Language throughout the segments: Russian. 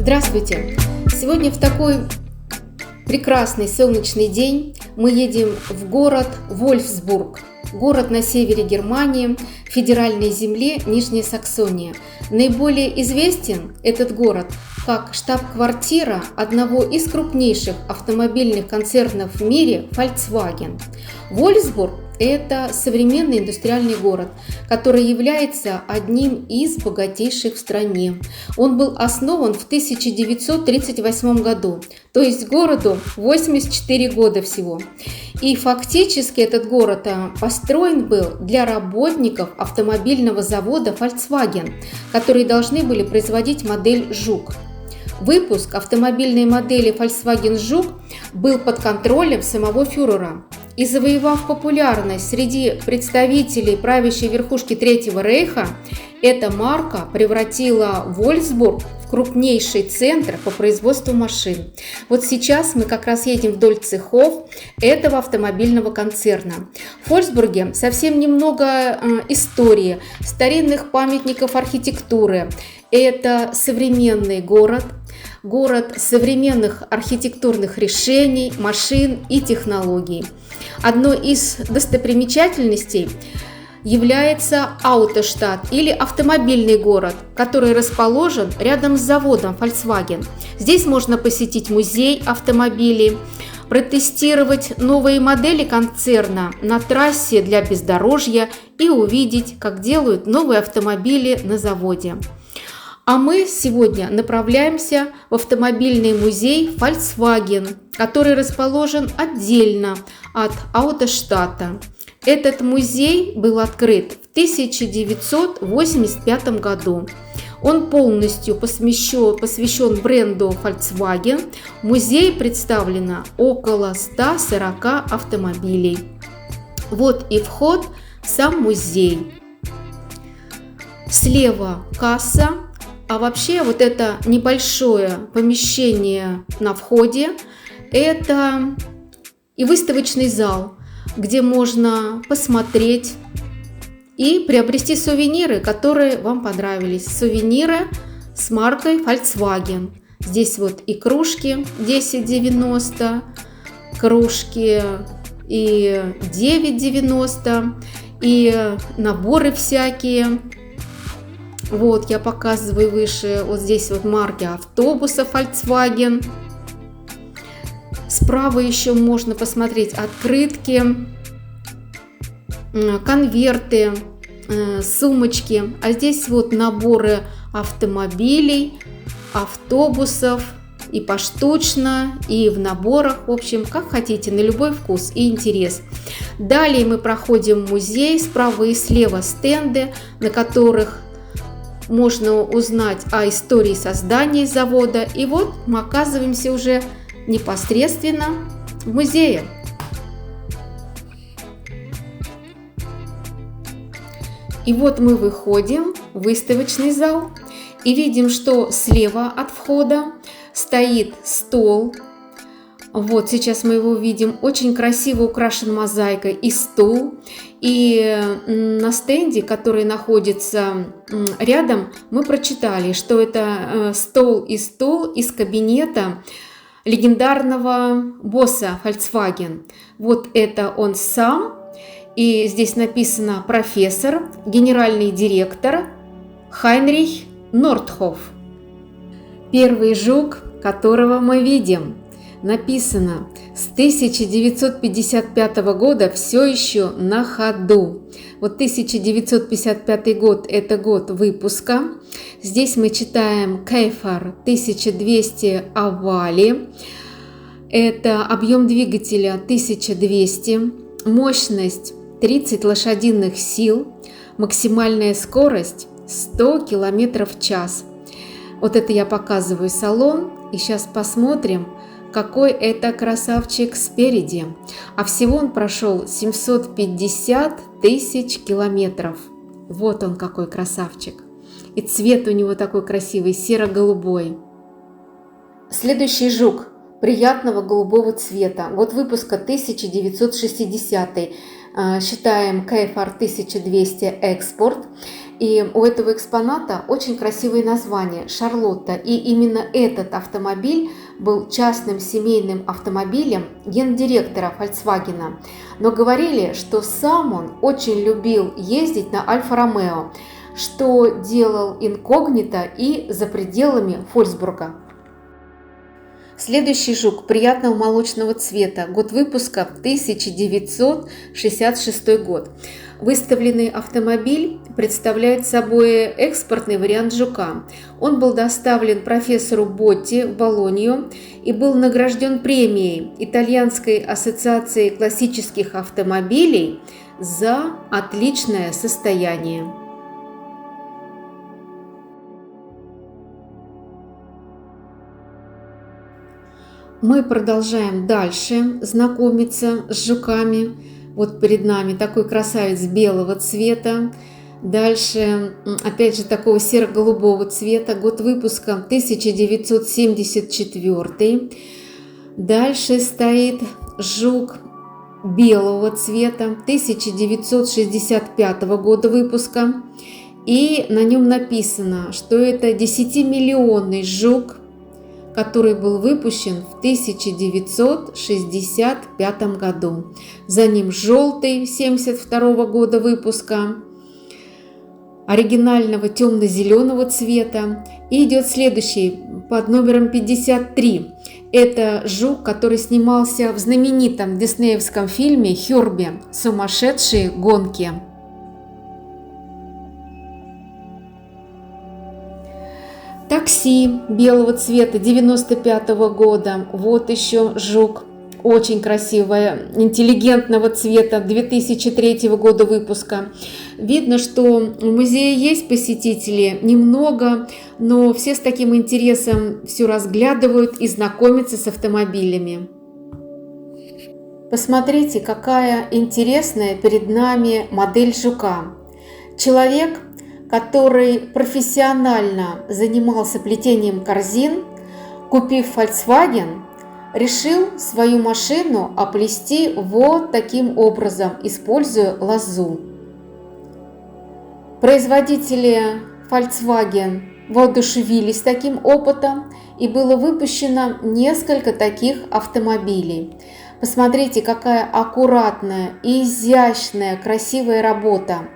Здравствуйте! Сегодня в такой прекрасный солнечный день мы едем в город Вольфсбург, город на севере Германии, в федеральной земле Нижняя Саксония. Наиболее известен этот город как штаб-квартира одного из крупнейших автомобильных концернов в мире Volkswagen. Вольфсбург – это современный индустриальный город, который является одним из богатейших в стране. Он был основан в 1938 году, то есть городу 84 года всего. И фактически этот город построен был для работников автомобильного завода Volkswagen, которые должны были производить модель «Жук». Выпуск автомобильной модели Volkswagen Жук был под контролем самого фюрера. И завоевав популярность среди представителей правящей верхушки Третьего рейха, эта марка превратила Вольфсбург в крупнейший центр по производству машин. Вот сейчас мы как раз едем вдоль цехов этого автомобильного концерна. В Вольфсбурге совсем немного истории, старинных памятников архитектуры. Это современный город современных архитектурных решений, машин и технологий. Одной из достопримечательностей является Аутоштадт или автомобильный город, который расположен рядом с заводом Volkswagen. Здесь можно посетить музей автомобилей, протестировать новые модели концерна на трассе для бездорожья и увидеть, как делают новые автомобили на заводе. А мы сегодня направляемся в автомобильный музей Volkswagen, который расположен отдельно от Аутоштадта. Этот музей был открыт в 1985 году. Он полностью посвящен бренду Volkswagen. В музее представлено около 140 автомобилей. Вот и вход в сам музей. Слева касса. А вообще вот это небольшое помещение на входе – это и выставочный зал, где можно посмотреть и приобрести сувениры, которые вам понравились. Сувениры с маркой Volkswagen. Здесь вот и кружки 10,90, кружки и 9,90, и наборы всякие. Вот, я показываю выше, вот здесь вот марки автобуса Volkswagen. Справа еще можно посмотреть открытки, конверты, сумочки. А здесь вот наборы автомобилей, автобусов и поштучно, и в наборах. В общем, как хотите, на любой вкус и интерес. Далее мы проходим музей. Справа и слева стенды, на которых можно узнать о истории создания завода. И вот мы оказываемся уже непосредственно в музее. И вот мы выходим в выставочный зал и видим, что слева от входа стоит стол. Вот сейчас мы его видим, очень красиво украшен мозаикой и стул. И на стенде, который находится рядом, мы прочитали, что это стол из кабинета легендарного босса Volkswagen. Вот это он сам. И здесь написано профессор, генеральный директор Хайнрих Нордхоф. Первый жук, которого мы видим. Написано: с 1955 года все еще на ходу. Вот 1955 год – это год выпуска. Здесь мы читаем Käfer 1200 овали. Это объем двигателя 1200, мощность 30 лошадиных сил, максимальная скорость 100 км в час. Вот это я показываю салон. И сейчас посмотрим, какой это красавчик спереди. А всего он прошел 750 тысяч километров. Вот он какой красавчик. И цвет у него такой красивый, серо-голубой. Следующий жук приятного голубого цвета. Вот выпуска 1960. Считаем Käfer 1200 экспорт. И у этого экспоната очень красивое название – «Шарлотта». И именно этот автомобиль был частным семейным автомобилем гендиректора Volkswagen. Но говорили, что сам он очень любил ездить на Альфа-Ромео, что делал инкогнито и за пределами Вольфсбурга. Следующий жук приятного молочного цвета, год выпуска 1966 год. Выставленный автомобиль представляет собой экспортный вариант жука. Он был доставлен профессору Ботти в Болонью и был награжден премией Итальянской ассоциации классических автомобилей за отличное состояние. Мы продолжаем дальше знакомиться с жуками. Вот перед нами такой красавец белого цвета. Дальше, опять же, такого серо-голубого цвета. Год выпуска 1974. Дальше стоит жук белого цвета 1965 года выпуска. И на нем написано, что это 10-миллионный жук, который был выпущен в 1965 году. За ним желтый 1972 года выпуска, оригинального темно-зеленого цвета. И идет следующий под номером 53. Это жук, который снимался в знаменитом диснеевском фильме «Херби. Сумасшедшие гонки». Такси белого цвета 1995 года. Вот еще жук очень красивого, интеллигентного цвета 2003 года выпуска. Видно, что в музее есть посетители, немного, но все с таким интересом все разглядывают и знакомятся с автомобилями. Посмотрите, какая интересная перед нами модель жука. Человек, который профессионально занимался плетением корзин, купив Volkswagen, решил свою машину оплести вот таким образом, используя лозу. Производители Volkswagen воодушевились таким опытом, и было выпущено несколько таких автомобилей. Посмотрите, какая аккуратная, изящная, красивая работа.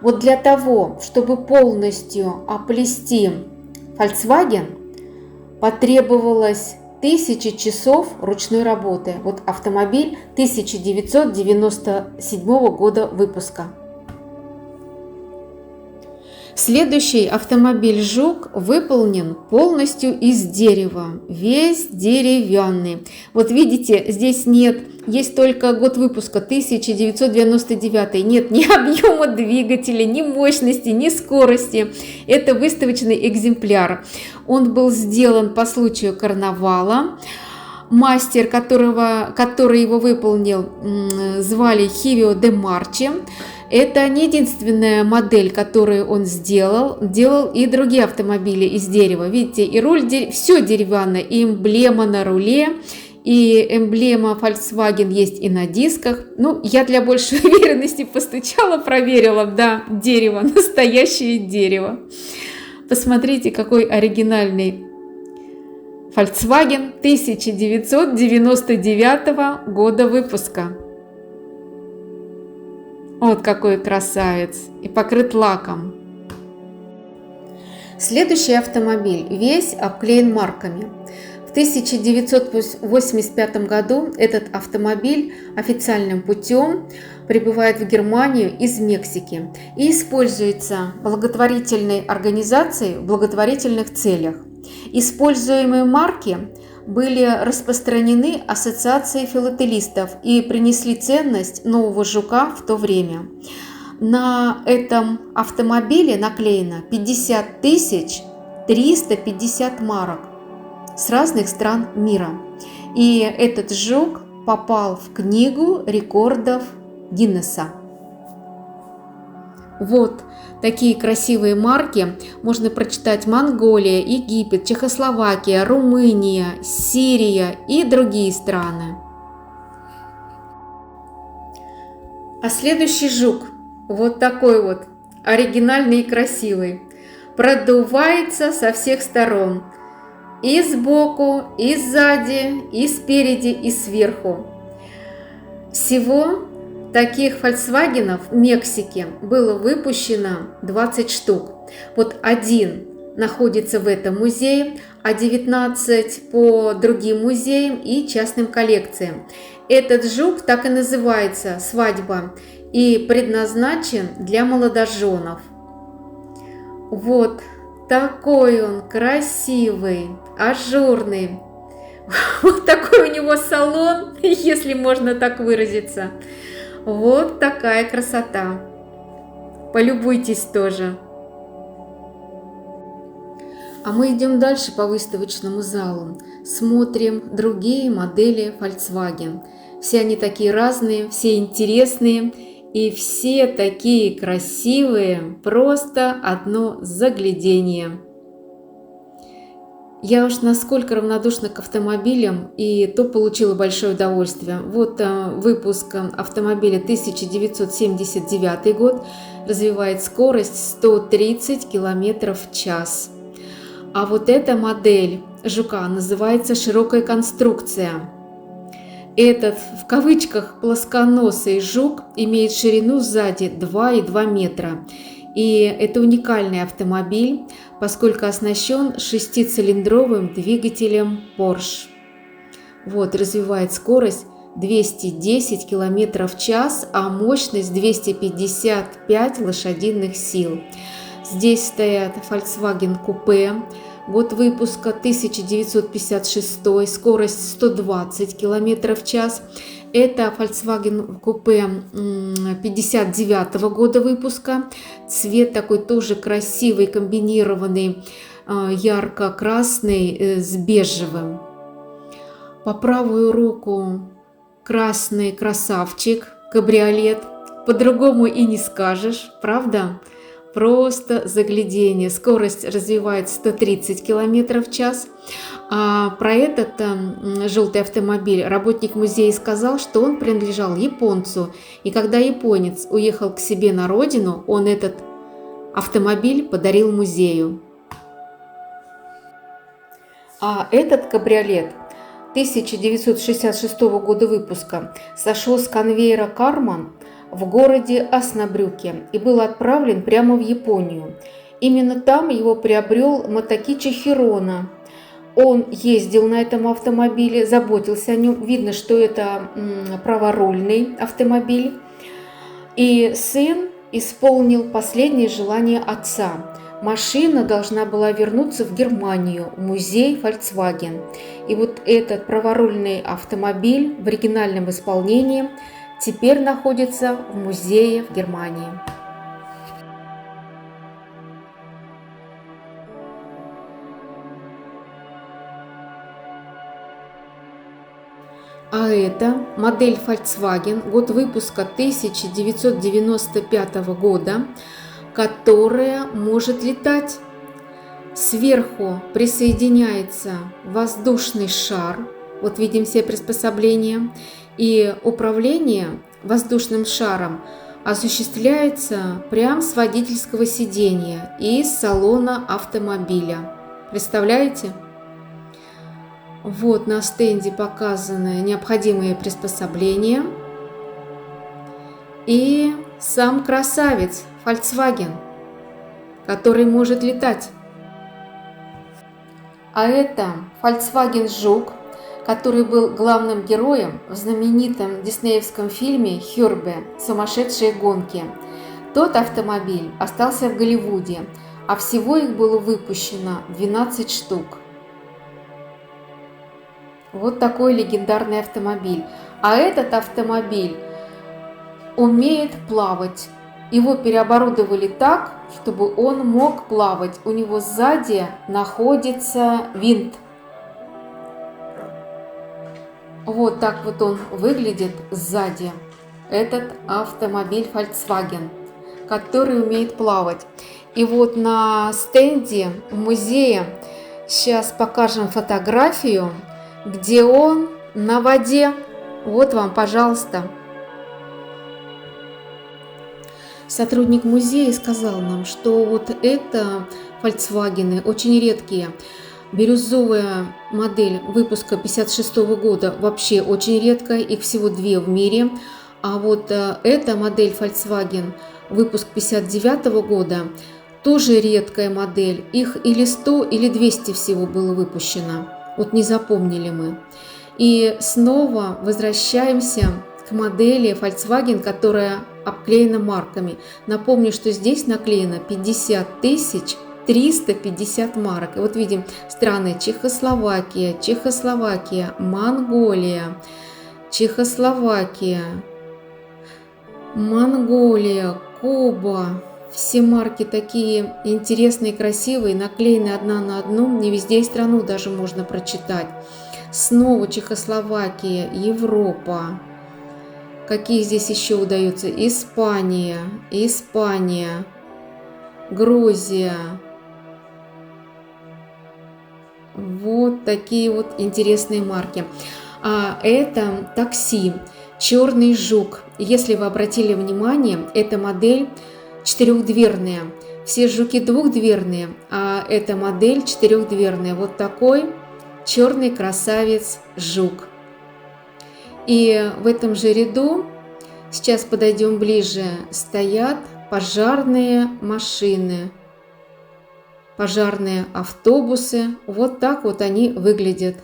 Вот для того, чтобы полностью оплести Volkswagen, потребовалось 1000 часов ручной работы. Вот автомобиль 1997 года выпуска. Следующий автомобиль «Жук» выполнен полностью из дерева, весь деревянный. Вот видите, здесь нет, есть только год выпуска 1999, нет ни объема двигателя, ни мощности, ни скорости. Это выставочный экземпляр. Он был сделан по случаю карнавала. Мастер, который его выполнил, звали Хивио де Марчи. Это не единственная модель, которую он сделал и другие автомобили из дерева. Видите, и руль, все деревянное, и эмблема на руле, и эмблема Volkswagen есть и на дисках. Ну, я для большей уверенности постучала, проверила, да, дерево, настоящее дерево. Посмотрите, какой оригинальный Volkswagen 1999 года выпуска. Вот какой красавец, и покрыт лаком. Следующий автомобиль весь обклеен марками. В 1985 году этот автомобиль официальным путем прибывает в Германию из Мексики и используется благотворительной организацией в благотворительных целях. Используемые марки были распространены ассоциацией филателистов и принесли ценность нового жука в то время. На этом автомобиле наклеено 50 350 марок с разных стран мира. И этот жук попал в книгу рекордов Гиннесса. Вот такие красивые марки можно прочитать: Монголия, Египет, Чехословакия, Румыния, Сирия и другие страны. А следующий жук вот такой вот оригинальный и красивый. Продувается со всех сторон. И сбоку, и сзади, и спереди, и сверху. Всего таких Volkswagen'ов в Мексике было выпущено 20 штук. Вот один находится в этом музее, а 19 по другим музеям и частным коллекциям. Этот жук так и называется «Свадьба» и предназначен для молодоженов. Вот такой он красивый, ажурный. Вот такой у него салон, если можно так выразиться. Вот такая красота. Полюбуйтесь тоже. А мы идем дальше по выставочному залу. Смотрим другие модели Volkswagen. Все они такие разные, все интересные и все такие красивые. Просто одно заглядение. Я уж насколько равнодушна к автомобилям, и то получила большое удовольствие. Вот выпуск автомобиля 1979 год, развивает скорость 130 км в час. А вот эта модель жука называется «Широкая конструкция». Этот, в кавычках, плосконосый жук имеет ширину сзади 2,2 метра. И это уникальный автомобиль, поскольку оснащен 6-цилиндровым двигателем Porsche. Вот, развивает скорость 210 км в час, а мощность 255 лошадиных сил. Здесь стоят Volkswagen Coupe, год выпуска 1956, скорость 120 км в час. Это Volkswagen Coupe 59 года выпуска. Цвет такой тоже красивый, комбинированный, ярко-красный с бежевым. По правую руку красный красавчик, кабриолет. По-другому и не скажешь, правда? Просто заглядение. Скорость развивает 130 км в час. А про этот желтый автомобиль работник музея сказал, что он принадлежал японцу. И когда японец уехал к себе на родину, он этот автомобиль подарил музею. А этот кабриолет 1966 года выпуска сошел с конвейера Карман в городе Оснабрюке и был отправлен прямо в Японию. Именно там его приобрел Мотокичи Хироно. Он ездил на этом автомобиле, заботился о нем. Видно, что это праворульный автомобиль. И сын исполнил последнее желание отца. Машина должна была вернуться в Германию, в музей Volkswagen. И вот этот праворульный автомобиль в оригинальном исполнении теперь находится в музее в Германии. А это модель Volkswagen, год выпуска 1995 года, которая может летать. Сверху присоединяется воздушный шар, вот видим все приспособления, и управление воздушным шаром осуществляется прямо с водительского сиденья и из салона автомобиля. Представляете? Вот на стенде показаны необходимые приспособления и сам красавец Volkswagen, который может летать. А это Volkswagen Жук, который был главным героем в знаменитом диснеевском фильме «Хёрбе. Сумасшедшие гонки». Тот автомобиль остался в Голливуде, а всего их было выпущено 12 штук. Вот такой легендарный автомобиль. А этот автомобиль умеет плавать. Его переоборудовали так, чтобы он мог плавать. У него сзади находится винт. Вот так вот он выглядит сзади. Этот автомобиль Volkswagen, который умеет плавать. И вот на стенде в музее сейчас покажем фотографию, где он на воде. Вот вам, пожалуйста. Сотрудник музея сказал нам, что вот это Volkswagen очень редкие. Бирюзовая модель выпуска 1956 года вообще очень редкая, их всего 2 в мире. А вот эта модель Volkswagen, выпуск 1959 года, тоже редкая модель. Их или 100, или 200 всего было выпущено. Вот не запомнили мы. И снова возвращаемся к модели Volkswagen, которая обклеена марками. Напомню, что здесь наклеено 50 350 марок. И вот видим страны Чехословакия, Монголия, Монголия, Куба. Все марки такие интересные, красивые, наклеены одна на одну. Не везде и страну даже можно прочитать. Снова Чехословакия, Европа. Какие здесь еще удаются? Испания, Грузия. Вот такие вот интересные марки. А это такси «Черный жук». Если вы обратили внимание, эта модель 4-дверная. Все жуки 2-дверные, а эта модель 4-дверная. Вот такой черный красавец жук. И в этом же ряду, сейчас подойдем ближе, стоят пожарные машины, пожарные автобусы. Вот так вот они выглядят.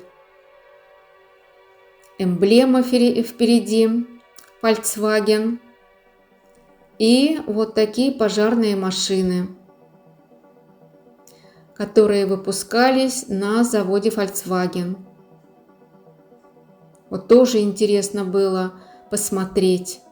Эмблема впереди, Volkswagen. И вот такие пожарные машины, которые выпускались на заводе Volkswagen. Вот тоже интересно было посмотреть.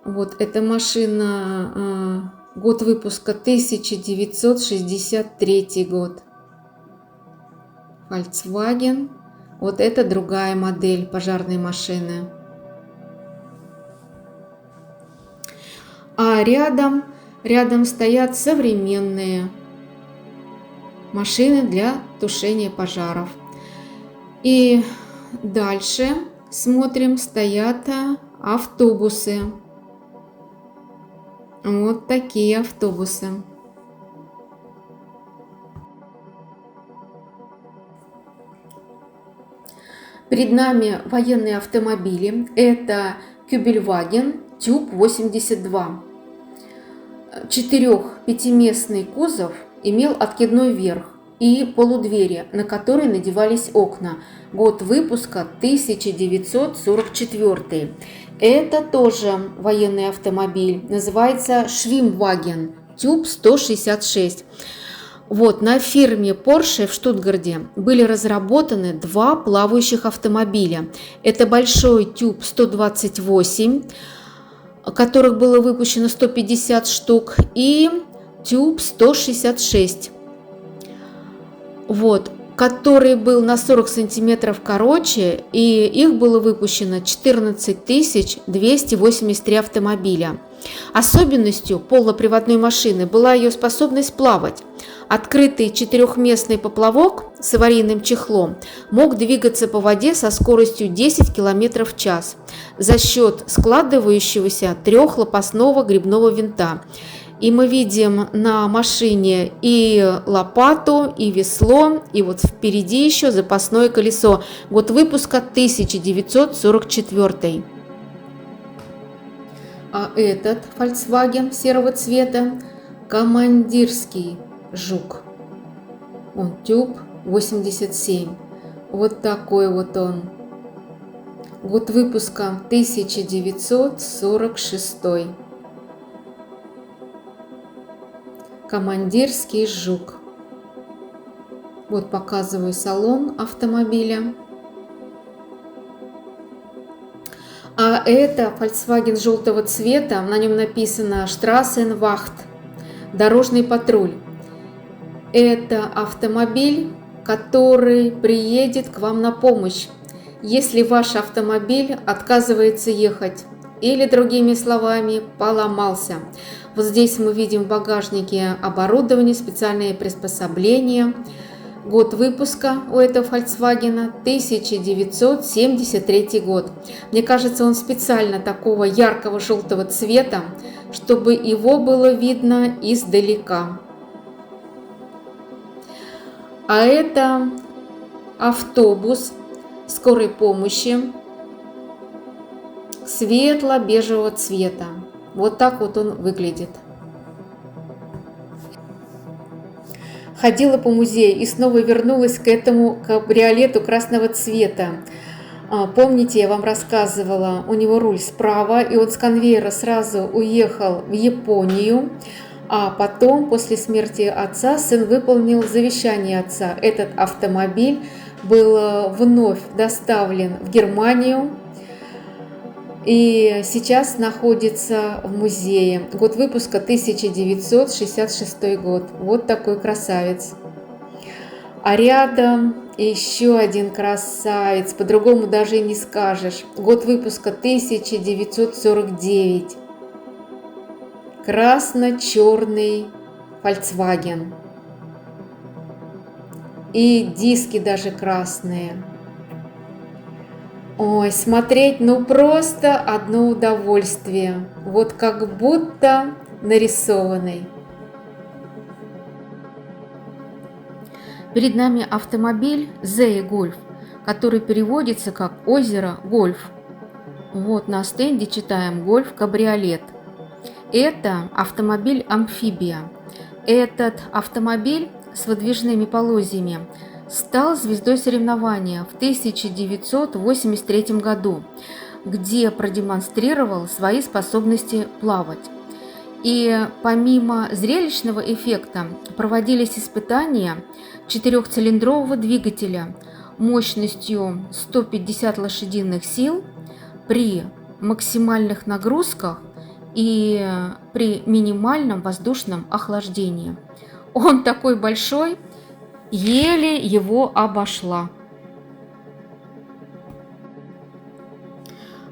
Вот эта машина, год выпуска 1963 год. Volkswagen. Вот это другая модель пожарной машины. А рядом стоят современные машины для тушения пожаров. И дальше смотрим, стоят автобусы. Вот такие автобусы. Перед нами военные автомобили. Это Kübelwagen Typ 82. 4-5-местный кузов имел откидной верх и полудвери, на которые надевались окна. Год выпуска 1944. Это тоже военный автомобиль. Называется Schwimmwagen Typ 166. Вот, на фирме Porsche в Штутгарте были разработаны 2 плавающих автомобиля. Это большой Typ 128, которых было выпущено 150 штук, и Typ 166, вот, который был на 40 сантиметров короче, и их было выпущено 14 283 автомобиля. Особенностью полноприводной машины была ее способность плавать. Открытый 4-местный поплавок с аварийным чехлом мог двигаться по воде со скоростью 10 км в час за счет складывающегося 3-лопастного гребного винта. И мы видим на машине и лопату, и весло, и вот впереди еще запасное колесо. Год выпуска 1944. А этот Volkswagen серого цвета командирский жук. Он Typ 87. Вот такой вот он. Год выпуска 1946. Командирский жук. Вот показываю салон автомобиля. А это Volkswagen желтого цвета. На нем написано Straßenwacht, дорожный патруль. Это автомобиль, который приедет к вам на помощь, если ваш автомобиль отказывается ехать или, другими словами, поломался. Вот здесь мы видим в багажнике оборудование, специальные приспособления Год выпуска у этого Volkswagen 1973 год. Мне кажется, он специально такого яркого желтого цвета, чтобы его было видно издалека. А это автобус скорой помощи светло-бежевого цвета. Вот так вот он выглядит. Ходила по музею и снова вернулась к этому кабриолету красного цвета. Помните, я вам рассказывала, у него руль справа, и он с конвейера сразу уехал в Японию, а потом, после смерти отца, сын выполнил завещание отца. Этот автомобиль был вновь доставлен в Германию и сейчас находится в музее. Год выпуска 1966 год. Вот такой красавец. А рядом еще один красавец, по-другому даже и не скажешь. Год выпуска 1949. Красно-черный Volkswagen. И диски даже красные. Ой, смотреть, ну просто одно удовольствие. Вот как будто нарисованный. Перед нами автомобиль Zee Golf, который переводится как «Озеро Гольф». Вот на стенде читаем «Гольф Кабриолет». Это автомобиль-амфибия. Этот автомобиль с выдвижными полозьями стал звездой соревнования в 1983 году, где продемонстрировал свои способности плавать. И помимо зрелищного эффекта проводились испытания четырехцилиндрового двигателя мощностью 150 лошадиных сил при максимальных нагрузках и при минимальном воздушном охлаждении. Он такой большой, еле его обошла.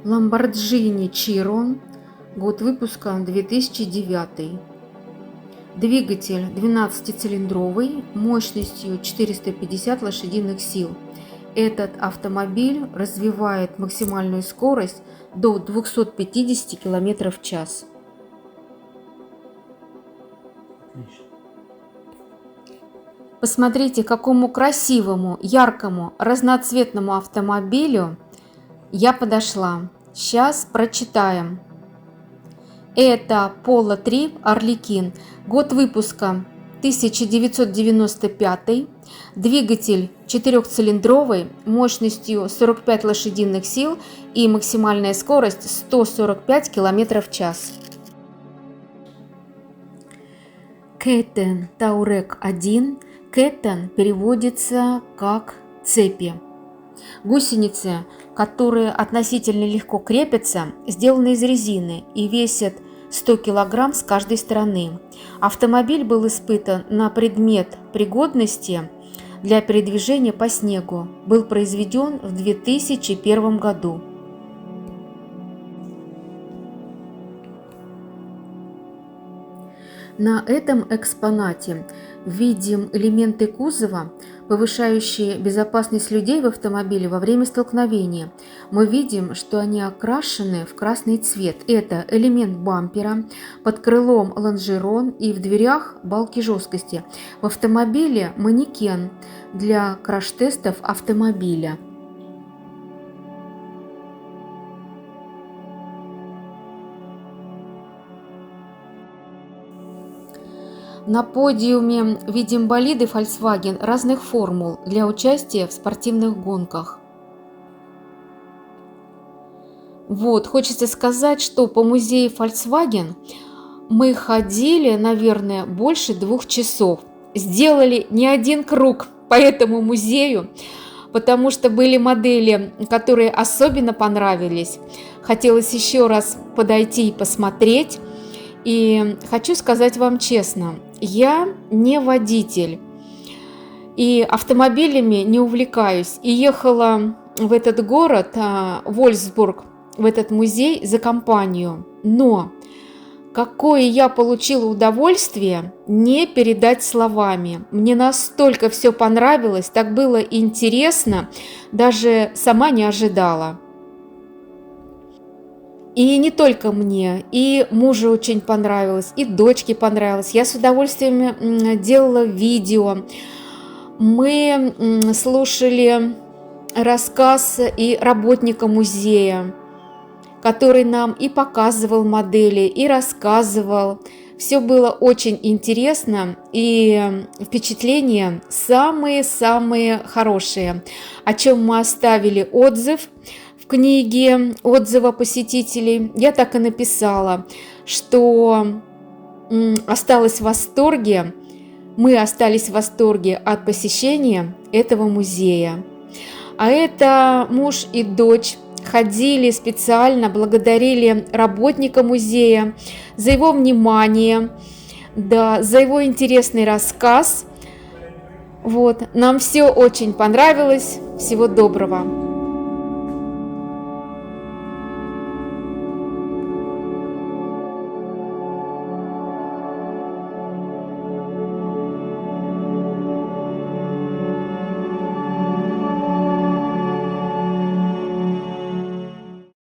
Lamborghini Chiron, год выпуска 2009. Двигатель 12-цилиндровый, мощностью 450 лошадиных сил. Этот автомобиль развивает максимальную скорость до 250 км в час. Посмотрите, к какому красивому, яркому, разноцветному автомобилю я подошла. Сейчас прочитаем. Это Polo 3 Arlequin, год выпуска 1995, двигатель четырехцилиндровый, мощностью 45 лошадиных сил и максимальная скорость 145 км в час. Ketten Touareg 1. Ketten переводится как цепи. Гусеницы, которые относительно легко крепятся, сделаны из резины и весят 100 кг с каждой стороны. Автомобиль был испытан на предмет пригодности для передвижения по снегу. Был произведен в 2001 году. На этом экспонате видим элементы кузова, повышающие безопасность людей в автомобиле во время столкновения. Мы видим, что они окрашены в красный цвет. Это элемент бампера, под крылом лонжерон и в дверях балки жесткости. В автомобиле манекен для краш-тестов автомобиля. На подиуме видим болиды Volkswagen разных формул для участия в спортивных гонках. Вот, хочется сказать, что по музею Volkswagen мы ходили, наверное, больше 2 часов. Сделали не один круг по этому музею, потому что были модели, которые особенно понравились. Хотелось еще раз подойти и посмотреть. И хочу сказать вам честно, я не водитель и автомобилями не увлекаюсь. И ехала в этот город, Вольфсбург, в этот музей за компанию. Но Какое я получила удовольствие, не передать словами. Мне настолько все понравилось, так было интересно, даже сама не ожидала. И не только мне, и мужу очень понравилось, и дочке понравилось. Я с удовольствием делала видео. Мы слушали рассказ и работника музея, который нам и показывал модели, и рассказывал. Все было очень интересно, и впечатления самые-самые хорошие, о чем мы оставили отзыв в книге отзыва посетителей. Я так и написала, что осталась в восторге, мы остались в восторге от посещения этого музея. А это муж и дочь ходили специально, благодарили работника музея за его внимание, да, за его интересный рассказ. Вот. Нам все очень понравилось. Всего доброго.